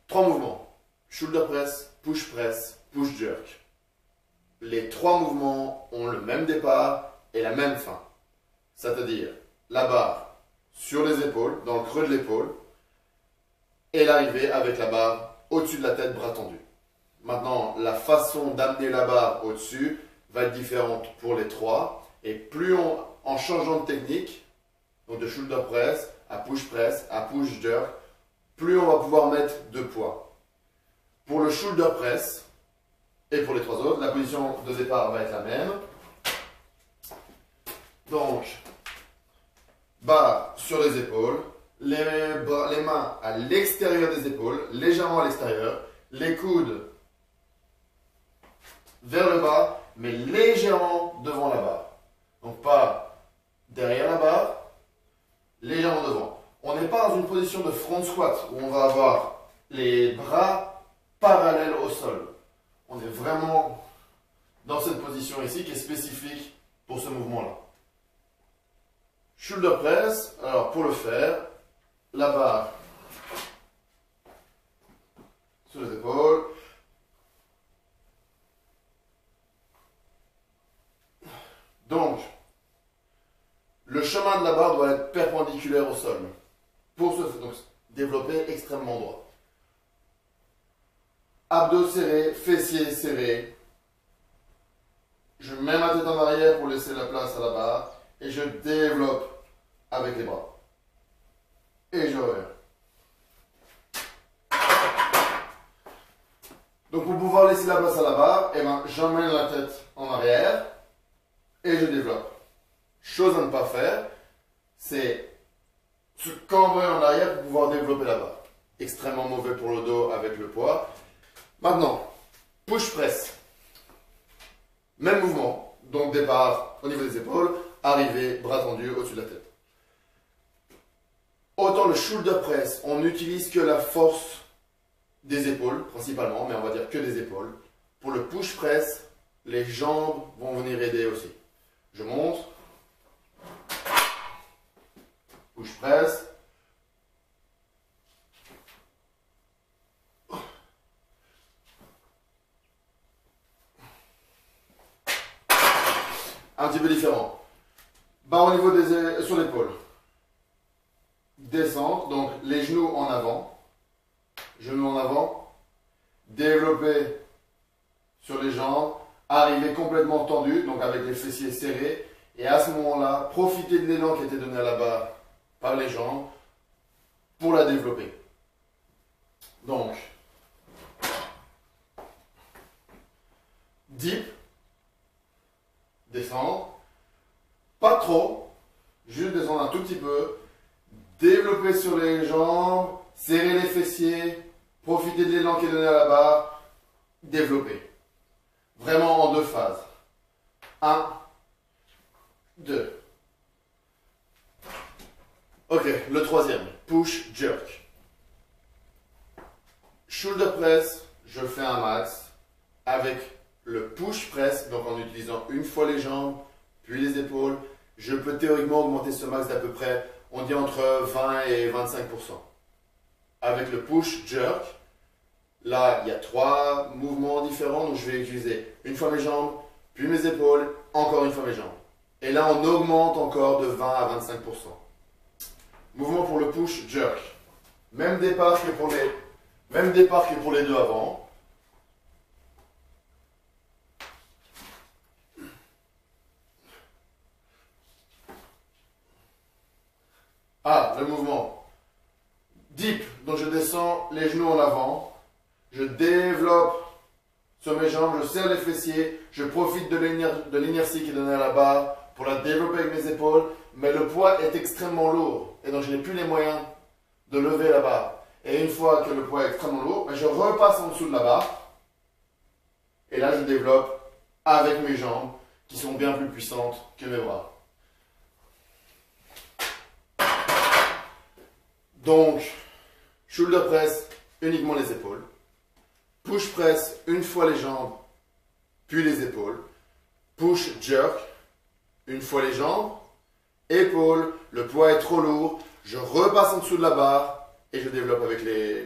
Trois mouvements. Shoulder press, push press, push jerk. Les trois mouvements ont le même départ et la même fin. C'est-à-dire la barre sur les épaules, dans le creux de l'épaule, et l'arrivée avec la barre au-dessus de la tête, bras tendus. Maintenant, la façon d'amener la barre au-dessus va être différente pour les trois. Et plus en changeant de technique, donc de shoulder press, à push jerk, plus on va pouvoir mettre de poids. Pour le shoulder press, et pour les trois autres, la position de départ va être la même. Donc, barre sur les épaules, les mains à l'extérieur des épaules, légèrement à l'extérieur, les coudes vers le bas, mais légèrement devant la barre. Donc pas derrière la barre, légèrement devant. On n'est pas dans une position de front squat où on va avoir les bras parallèles au sol. On est vraiment dans cette position ici qui est spécifique pour ce mouvement-là. Shoulder press, alors pour le faire, la barre sur les épaules. Donc, le chemin de la barre doit être perpendiculaire au sol pour donc, développer extrêmement droit. Abdos serrés, fessiers serrés. Je mets ma tête en arrière pour laisser la place à la barre et je développe avec les bras. Et je reviens. Donc pour pouvoir laisser la place à la barre, eh ben, j'emmène la tête en arrière et je développe. Chose à ne pas faire, c'est se cambrer en arrière pour pouvoir développer la barre. Extrêmement mauvais pour le dos avec le poids. Maintenant, push press. Même mouvement, donc départ au niveau des épaules, arrivée, bras tendus au-dessus de la tête. Autant le shoulder press, on n'utilise que la force des épaules, principalement, mais on va dire que des épaules. Pour le push press, les jambes vont venir aider aussi. Je monte, push press, un petit peu différent. Barre au niveau des sur l'épaule. Descendre, donc les genoux en avant. Genoux en avant. Développer sur les jambes. Arriver complètement tendu, donc avec les fessiers serrés. Et à ce moment-là, profiter de l'élan qui a été donné à la barre par les jambes pour la développer. Donc, dip. Descendre, pas trop, juste descendre un tout petit peu, développer sur les jambes, serrer les fessiers, profiter de l'élan qui est donné à la barre, développer. Vraiment en deux phases. 1, 2. Ok, le troisième, push jerk. Shoulder press, je fais un max avec le push press, donc en utilisant une fois les jambes, puis les épaules. Je peux théoriquement augmenter ce max d'à peu près, on dit entre 20 et 25%. Avec le push jerk, là il y a trois mouvements différents, donc je vais utiliser une fois mes jambes, puis mes épaules, encore une fois mes jambes. Et là on augmente encore de 20 à 25%. Mouvement pour le push jerk. Même départ que pour les deux avant. Ah, le mouvement. Dip, donc je descends les genoux en avant. Je développe sur mes jambes, je serre les fessiers. Je profite de l'inertie qui est donnée à la barre pour la développer avec mes épaules. Mais le poids est extrêmement lourd. Et donc je n'ai plus les moyens de lever la barre. Et une fois que le poids est extrêmement lourd, je repasse en dessous de la barre. Et là, je développe avec mes jambes qui sont bien plus puissantes que mes bras. Donc, shoulder press, uniquement les épaules. Push press, une fois les jambes, puis les épaules. Push jerk, une fois les jambes, épaules, le poids est trop lourd, je repasse en dessous de la barre et je développe avec les